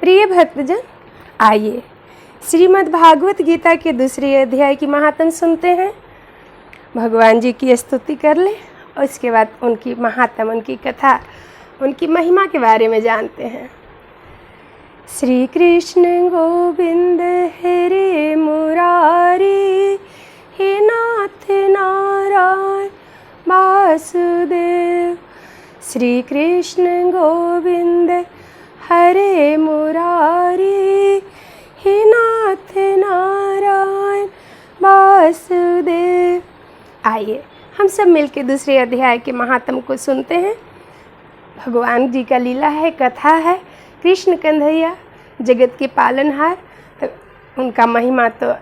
प्रिय भक्तजन, आइए श्रीमद् भागवत गीता के दूसरे अध्याय की महात्म सुनते हैं। भगवान जी की स्तुति कर लें और उसके बाद उनकी महात्म, उनकी कथा, उनकी महिमा के बारे में जानते हैं। श्री कृष्ण गोविंद हरे मुरारी, हे नाथ नारायण वासुदेव। श्री कृष्ण गोविंद हरे मुरारी, हे नाथ नारायण वासुदेव। आइए हम सब मिलकर दूसरे अध्याय के महात्म को सुनते हैं। भगवान जी का लीला है, कथा है। कृष्ण कन्हैया जगत के पालनहार, तो उनका महिमा तो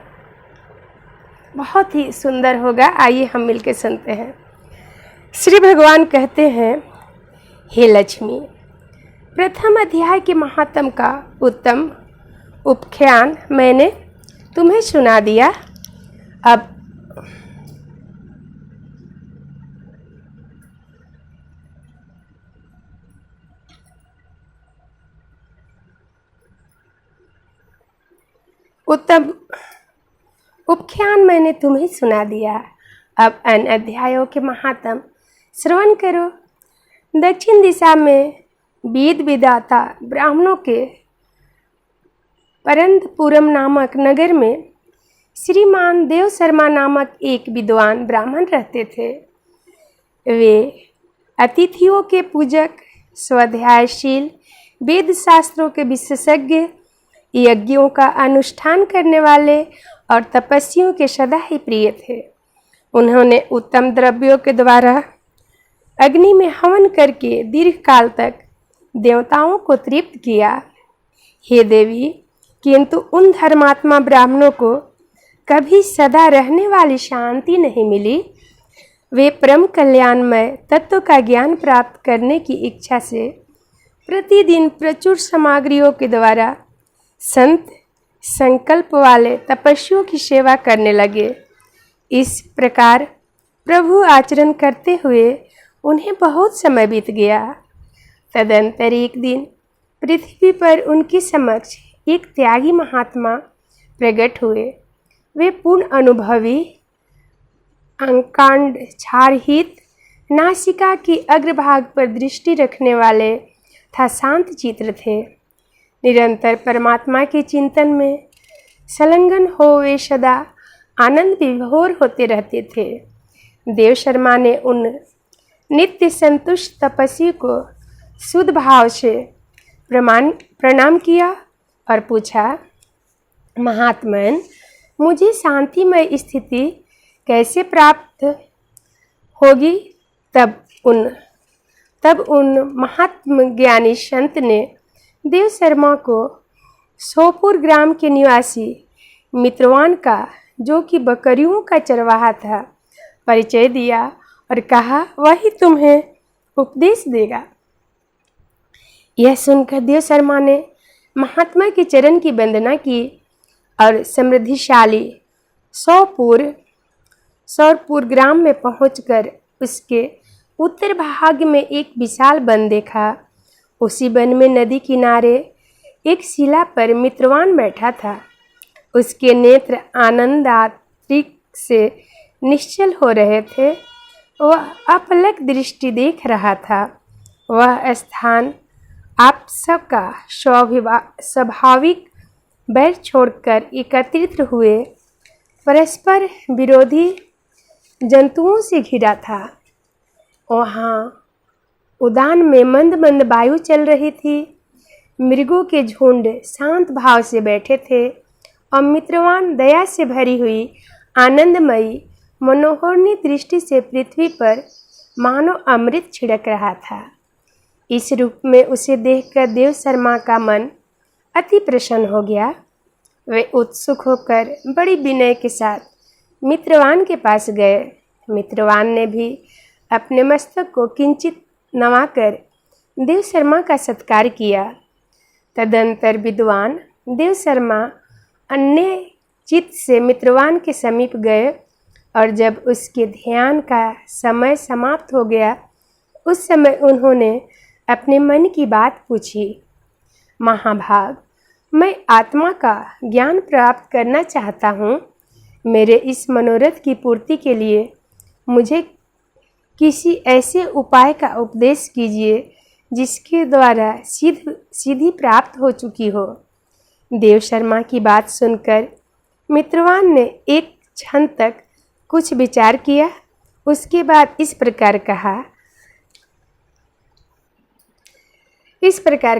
बहुत ही सुंदर होगा। आइए हम मिलकर सुनते हैं। श्री भगवान कहते हैं, हे लक्ष्मी, प्रथम अध्याय के महात्म का उत्तम उपख्यान मैंने तुम्हें सुना दिया। अब उत्तम उपख्यान मैंने तुम्हें सुना दिया। अब अन्य अध्यायों के महात्म श्रवण करो। दक्षिण दिशा में वेद विदाता ब्राह्मणों के परंतपुरम नामक नगर में श्रीमान देव शर्मा नामक एक विद्वान ब्राह्मण रहते थे। वे अतिथियों के पूजक, स्वाध्यायशील, वेद शास्त्रों के विशेषज्ञ, यज्ञों का अनुष्ठान करने वाले और तपस्वियों के सदा ही प्रिय थे। उन्होंने उत्तम द्रव्यों के द्वारा अग्नि में हवन करके दीर्घ काल तक देवताओं को तृप्त किया। हे देवी, किंतु उन धर्मात्मा ब्राह्मणों को कभी सदा रहने वाली शांति नहीं मिली। वे परम कल्याणमय तत्व का ज्ञान प्राप्त करने की इच्छा से प्रतिदिन प्रचुर सामग्रियों के द्वारा संत संकल्प वाले तपस्वियों की सेवा करने लगे। इस प्रकार प्रभु आचरण करते हुए उन्हें बहुत समय बीत गया। तदंतर एक दिन पृथ्वी पर उनके समक्ष एक त्यागी महात्मा प्रकट हुए। वे पूर्ण अनुभवी, अंकांड क्षारहित, नासिका की अग्रभाग पर दृष्टि रखने वाले तथा शांत चित्र थे। निरंतर परमात्मा के चिंतन में संलग्न हो वे सदा आनंद विभोर होते रहते थे। देव शर्मा ने उन नित्य संतुष्ट तपस्वी को शुद्ध भाव से प्रणाम किया और पूछा, महात्मन, मुझे शांतिमय स्थिति कैसे प्राप्त होगी? तब उन महात्म ज्ञानी संत ने देव शर्मा को सोपुर ग्राम के निवासी मित्रवान का, जो कि बकरियों का चरवाहा था, परिचय दिया और कहा, वही तुम्हें उपदेश देगा। यह सुनकर देव शर्मा ने महात्मा के चरण की वंदना की और समृद्धिशाली सौरपुर ग्राम में पहुंचकर उसके उत्तर भाग में एक विशाल वन देखा। उसी वन में नदी किनारे एक शिला पर मित्रवान बैठा था। उसके नेत्र आनंदातिक से निश्चल हो रहे थे। वह अपलक दृष्टि देख रहा था। वह स्थान आप सबका स्वाभाविक बैर छोड़कर एकत्रित हुए परस्पर विरोधी जंतुओं से घिरा था। वहाँ उद्यान में मंद मंद वायु चल रही थी। मृगों के झुंड शांत भाव से बैठे थे और मित्रवान दया से भरी हुई आनंदमयी मनोहरणी दृष्टि से पृथ्वी पर मानो अमृत छिड़क रहा था। इस रूप में उसे देखकर देव शर्मा का मन अति प्रसन्न हो गया। वे उत्सुक होकर बड़ी विनय के साथ मित्रवान के पास गए। मित्रवान ने भी अपने मस्तक को किंचित नवाकर देव शर्मा का सत्कार किया। तदंतर विद्वान देव शर्मा अन्य चित्त से मित्रवान के समीप गए और जब उसके ध्यान का समय समाप्त हो गया, उस समय उन्होंने अपने मन की बात पूछी। महाभाग, मैं आत्मा का ज्ञान प्राप्त करना चाहता हूँ। मेरे इस मनोरथ की पूर्ति के लिए मुझे किसी ऐसे उपाय का उपदेश कीजिए जिसके द्वारा सिद्धि प्राप्त हो चुकी हो। देव शर्मा की बात सुनकर मित्रवान ने एक क्षण तक कुछ विचार किया। उसके बाद इस प्रकार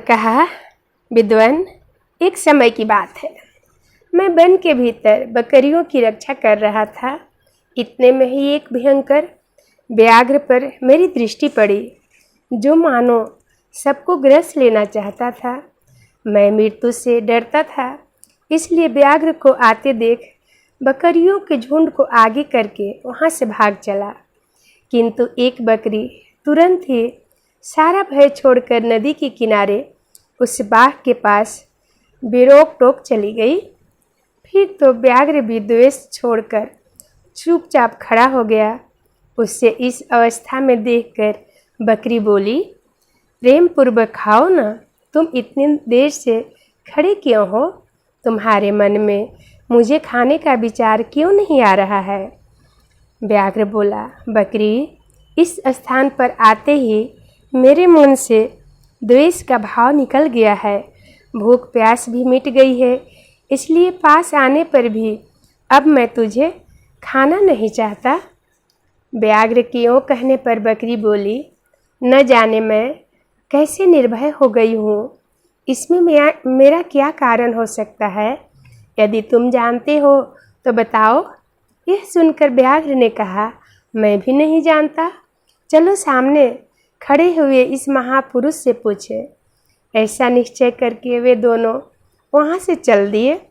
कहा, विद्वान, एक समय की बात है। मैं वन के भीतर बकरियों की रक्षा कर रहा था। इतने में ही एक भयंकर व्याघ्र पर मेरी दृष्टि पड़ी, जो मानो सबको ग्रस लेना चाहता था। मैं मृत्यु से डरता था, इसलिए व्याघ्र को आते देख बकरियों के झुंड को आगे करके वहाँ से भाग चला। किंतु एक बकरी तुरंत ही सारा भय छोड़कर नदी के किनारे उस बाघ के पास बेरोक टोक चली गई। फिर तो व्याघ्र भी द्वेष छोड़कर चुपचाप खड़ा हो गया। उससे इस अवस्था में देखकर बकरी बोली, प्रेम पूर्वक खाओ ना, तुम इतनी देर से खड़े क्यों हो? तुम्हारे मन में मुझे खाने का विचार क्यों नहीं आ रहा है? व्याघ्र बोला, बकरी, इस स्थान पर आते ही मेरे मन से द्वेष का भाव निकल गया है। भूख प्यास भी मिट गई है, इसलिए पास आने पर भी अब मैं तुझे खाना नहीं चाहता। व्याघ्र के यूँ कहने पर बकरी बोली, न जाने मैं कैसे निर्भय हो गई हूँ। इसमें मेरा क्या कारण हो सकता है? यदि तुम जानते हो तो बताओ। यह सुनकर व्याघ्र ने कहा, मैं भी नहीं जानता। चलो सामने खड़े हुए इस महापुरुष से पूछे। ऐसा निश्चय करके वे दोनों वहाँ से चल दिए।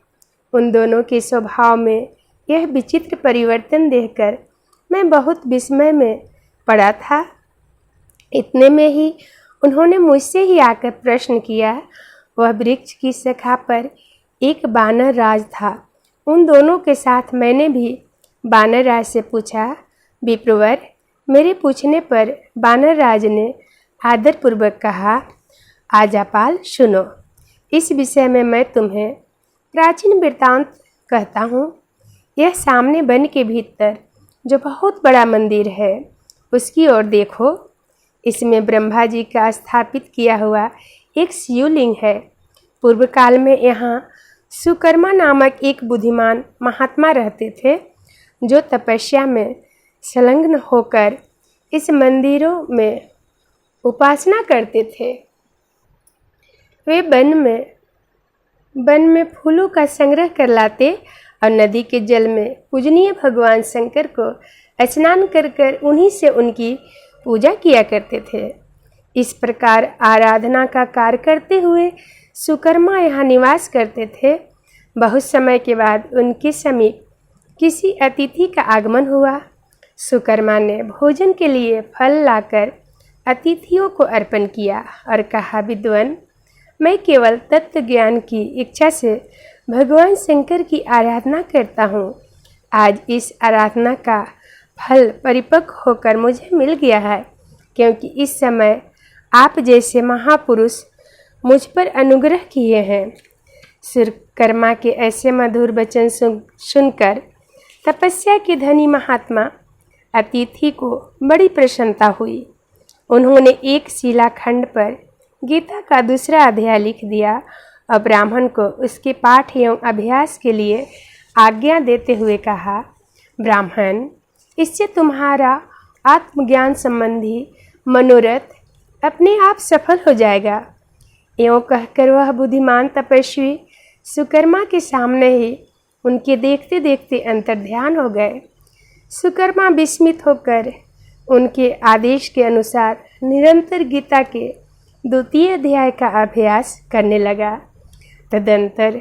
उन दोनों के स्वभाव में यह विचित्र परिवर्तन देखकर मैं बहुत विस्मय में पड़ा था। इतने में ही उन्होंने मुझसे ही आकर प्रश्न किया। वह वृक्ष की शाखा पर एक बानर राज था। उन दोनों के साथ मैंने भी बानर राज से पूछा। विप्रवर, मेरे पूछने पर बानर राज ने आदरपूर्वक कहा, आजापाल, सुनो। इस विषय में मैं तुम्हें प्राचीन वृत्तांत कहता हूँ। यह सामने वन के भीतर जो बहुत बड़ा मंदिर है, उसकी ओर देखो। इसमें ब्रह्मा जी का स्थापित किया हुआ एक शिवलिंग है। पूर्व काल में यहाँ सुकर्मा नामक एक बुद्धिमान महात्मा रहते थे, जो तपस्या में संलग्न होकर इस मंदिरों में उपासना करते थे। वे वन में फूलों का संग्रह कर लाते और नदी के जल में पूजनीय भगवान शंकर को स्नान कर कर उन्हीं से उनकी पूजा किया करते थे। इस प्रकार आराधना का कार्य करते हुए सुकर्मा यहाँ निवास करते थे। बहुत समय के बाद उनके समीप किसी अतिथि का आगमन हुआ। सुकर्मा ने भोजन के लिए फल लाकर अतिथियों को अर्पण किया और कहा, विद्वान, मैं केवल तत्व ज्ञान की इच्छा से भगवान शंकर की आराधना करता हूँ। आज इस आराधना का फल परिपक्व होकर मुझे मिल गया है, क्योंकि इस समय आप जैसे महापुरुष मुझ पर अनुग्रह किए हैं। सुकर्मा के ऐसे मधुर वचन सुनकर तपस्या के धनी महात्मा अतिथि को बड़ी प्रसन्नता हुई। उन्होंने एक शिलाखंड पर गीता का दूसरा अध्याय लिख दिया और ब्राह्मण को उसके पाठ एवं अभ्यास के लिए आज्ञा देते हुए कहा, ब्राह्मण, इससे तुम्हारा आत्मज्ञान संबंधी मनोरथ अपने आप सफल हो जाएगा। एवं कहकर वह बुद्धिमान तपस्वी सुकर्मा के सामने ही उनके देखते देखते अंतर्ध्यान हो गए। सुकर्मा विस्मित होकर उनके आदेश के अनुसार निरंतर गीता के द्वितीय अध्याय का अभ्यास करने लगा। तदंतर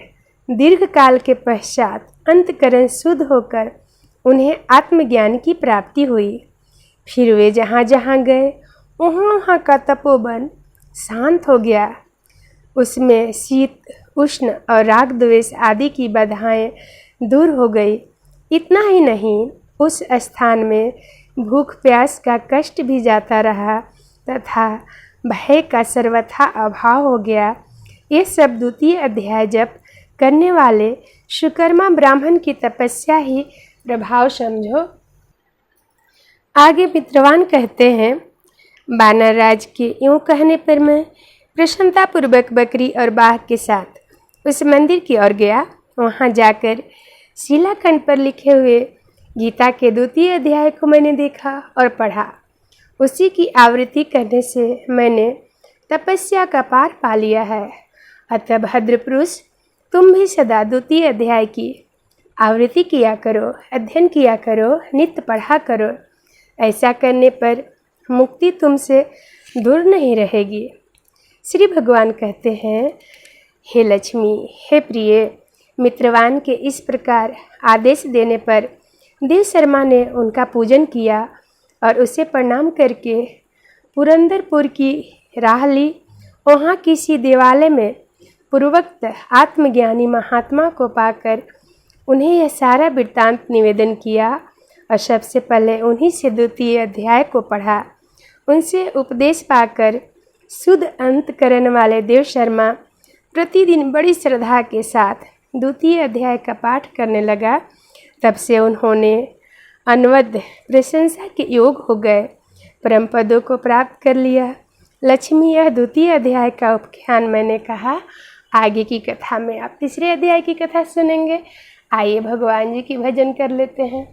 दीर्घ काल के पश्चात अंतकरण शुद्ध होकर उन्हें आत्मज्ञान की प्राप्ति हुई। फिर वे जहाँ जहाँ गए वहाँ का तपोवन शांत हो गया। उसमें शीत, उष्ण और राग द्वेष आदि की बाधाएं दूर हो गई। इतना ही नहीं, उस स्थान में भूख प्यास का कष्ट भी जाता रहा तथा भय का सर्वथा अभाव हो गया। ये सब द्वितीय अध्याय जप करने वाले सुकर्मा ब्राह्मण की तपस्या ही प्रभाव समझो। आगे मित्रवान कहते हैं, बानर राज के यूँ कहने पर मैं प्रसन्नतापूर्वक बकरी और बाघ के साथ उस मंदिर की ओर गया। वहाँ जाकर शिलाखंड पर लिखे हुए गीता के द्वितीय अध्याय को मैंने देखा और पढ़ा। उसी की आवृत्ति करने से मैंने तपस्या का पार पा लिया है। अतः भद्र पुरुष, तुम भी सदा द्वितीय अध्याय की आवृत्ति किया करो, अध्ययन किया करो, नित्य पढ़ा करो। ऐसा करने पर मुक्ति तुमसे दूर नहीं रहेगी। श्री भगवान कहते हैं, हे लक्ष्मी, हे प्रिय। मित्रवान के इस प्रकार आदेश देने पर देव शर्मा ने उनका पूजन किया और उसे प्रणाम करके पुरंदरपुर की राह ली। वहाँ किसी देवालय में पूर्वोक्त आत्मज्ञानी महात्मा को पाकर उन्हें यह सारा वृत्तांत निवेदन किया और सबसे पहले उन्हीं से द्वितीय अध्याय को पढ़ा। उनसे उपदेश पाकर शुद्ध अंतकरण वाले देव शर्मा प्रतिदिन बड़ी श्रद्धा के साथ द्वितीय अध्याय का पाठ करने लगा। तब से उन्होंने अनवद्य प्रशंसा के योग हो गए, परम पदों को प्राप्त कर लिया। लक्ष्मी, यह द्वितीय अध्याय का उपख्यान मैंने कहा। आगे की कथा में आप तीसरे अध्याय की कथा सुनेंगे। आइए भगवान जी की भजन कर लेते हैं।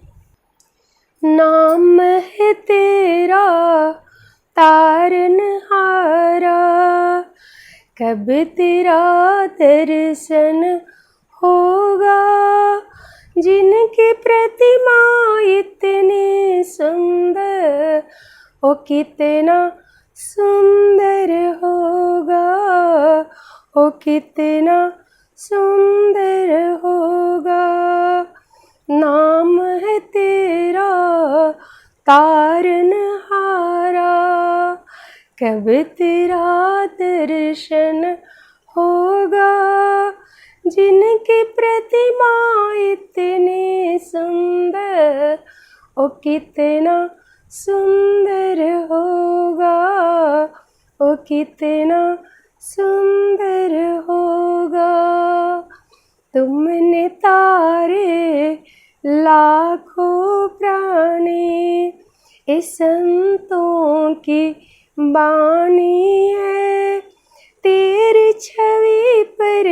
नाम है तेरा तारनहारा, कब तेरा दर्शन होगा। जिनकी प्रतिमा इतनी सुंदर, ओ कितना सुंदर होगा, ओ कितना सुंदर होगा। नाम है तेरा तारनहारा, कब तेरा दर्शन होगा। जिनकी प्रतिमा इतनी सुंदर, ओ कितना सुंदर होगा, ओ कितना सुंदर होगा। तुमने तारे लाखों प्राणी, इस संतों की बानी है। तेरी छवि पर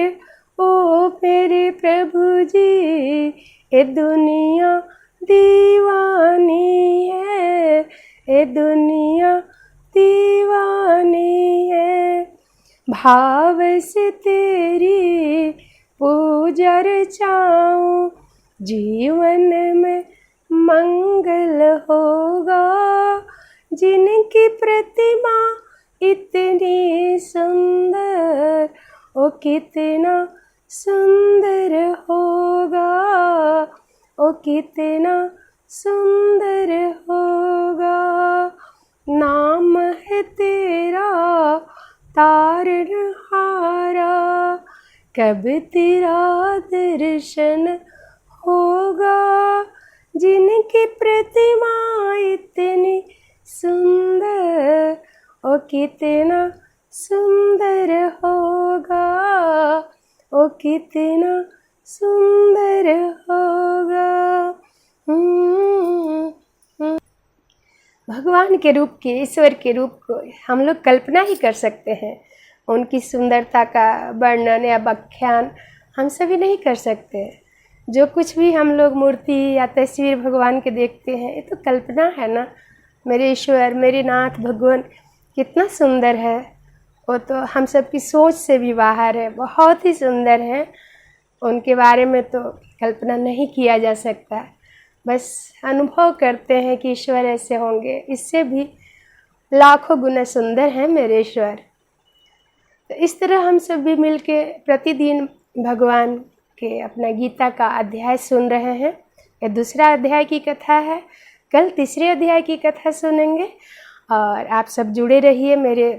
ओ मेरे प्रभु जी, ये दुनिया दीवानी है, ये दुनिया दीवानी है। भाव से तेरी पूजा रचाऊं, जीवन में मंगल होगा। जिनकी प्रतिमा इतनी सुंदर, ओ कितना सुंदर होगा, ओ कितना सुंदर होगा। नाम है तेरा तारनहारा, कब तेरा दर्शन होगा। जिनकी प्रतिमा इतनी सुंदर, ओ कितना सुंदर होगा, ओ कितना सुंदर होगा। भगवान के रूप के, ईश्वर के रूप को हम लोग कल्पना ही कर सकते हैं। उनकी सुंदरता का वर्णन या व्याख्यान हम सभी नहीं कर सकते। जो कुछ भी हम लोग मूर्ति या तस्वीर भगवान के देखते हैं, ये तो कल्पना है ना। मेरे ईश्वर, मेरे नाथ भगवान कितना सुंदर है, वो तो हम सब की सोच से भी बाहर है। बहुत ही सुंदर हैं। उनके बारे में तो कल्पना नहीं किया जा सकता, बस अनुभव करते हैं कि ईश्वर ऐसे होंगे। इससे भी लाखों गुना सुंदर हैं मेरे ईश्वर। तो इस तरह हम सब भी मिलके प्रतिदिन भगवान के अपना गीता का अध्याय सुन रहे हैं। ये दूसरा अध्याय की कथा है। कल तीसरे अध्याय की कथा सुनेंगे। और आप सब जुड़े रहिए मेरे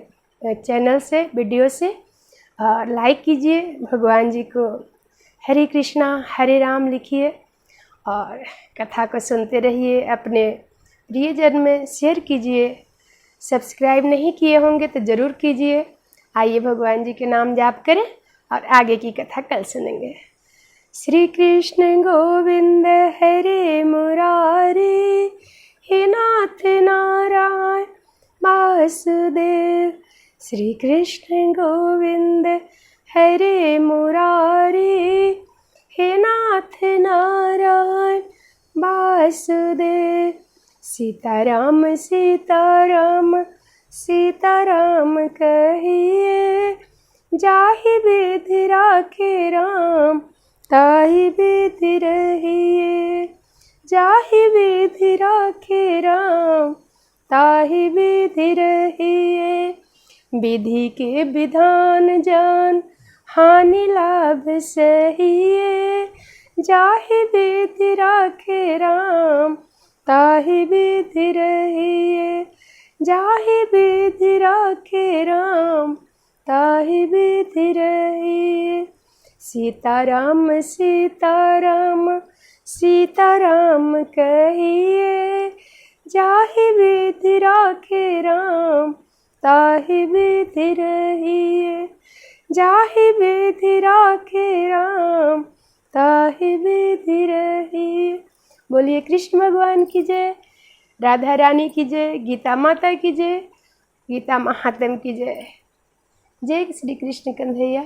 चैनल से, वीडियो से, और लाइक कीजिए। भगवान जी को हरे कृष्णा हरे राम लिखिए और कथा को सुनते रहिए। अपने प्रियजन में शेयर कीजिए। सब्सक्राइब नहीं किए होंगे तो ज़रूर कीजिए आइए भगवान जी के नाम जाप करें और आगे की कथा कल सुनेंगे। श्री कृष्ण गोविंद हरे मुरारी, हे नाथ नारायण वासुदेव। श्री कृष्ण गोविंद हरे मुरारी, हे नाथ नारायण वासुदेव। सीताराम सीताराम सीताराम कहिए, जाहि विधि राखे राम ताहि विधि रहिए। जाहि विधि राखे राम ताहि विधि रहिए। विधि के विधान जान हानि लाभ सहिए। जाहि विधि राखे राम ताहि विधि रहिए। जाहि विधि राखे राम ताहि विधि रहिए। सीताराम सीताराम सीताराम कहिए, जाहि विधि राखे राम ताहि विधि रहिए। जाहि विधि राखे राम ताहि विधि रहिए। बोलिए कृष्ण भगवान की जय, राधा रानी की जय, गीता माता की जय, गीता महात्म की जय। जय श्री कृष्ण कन्हैया।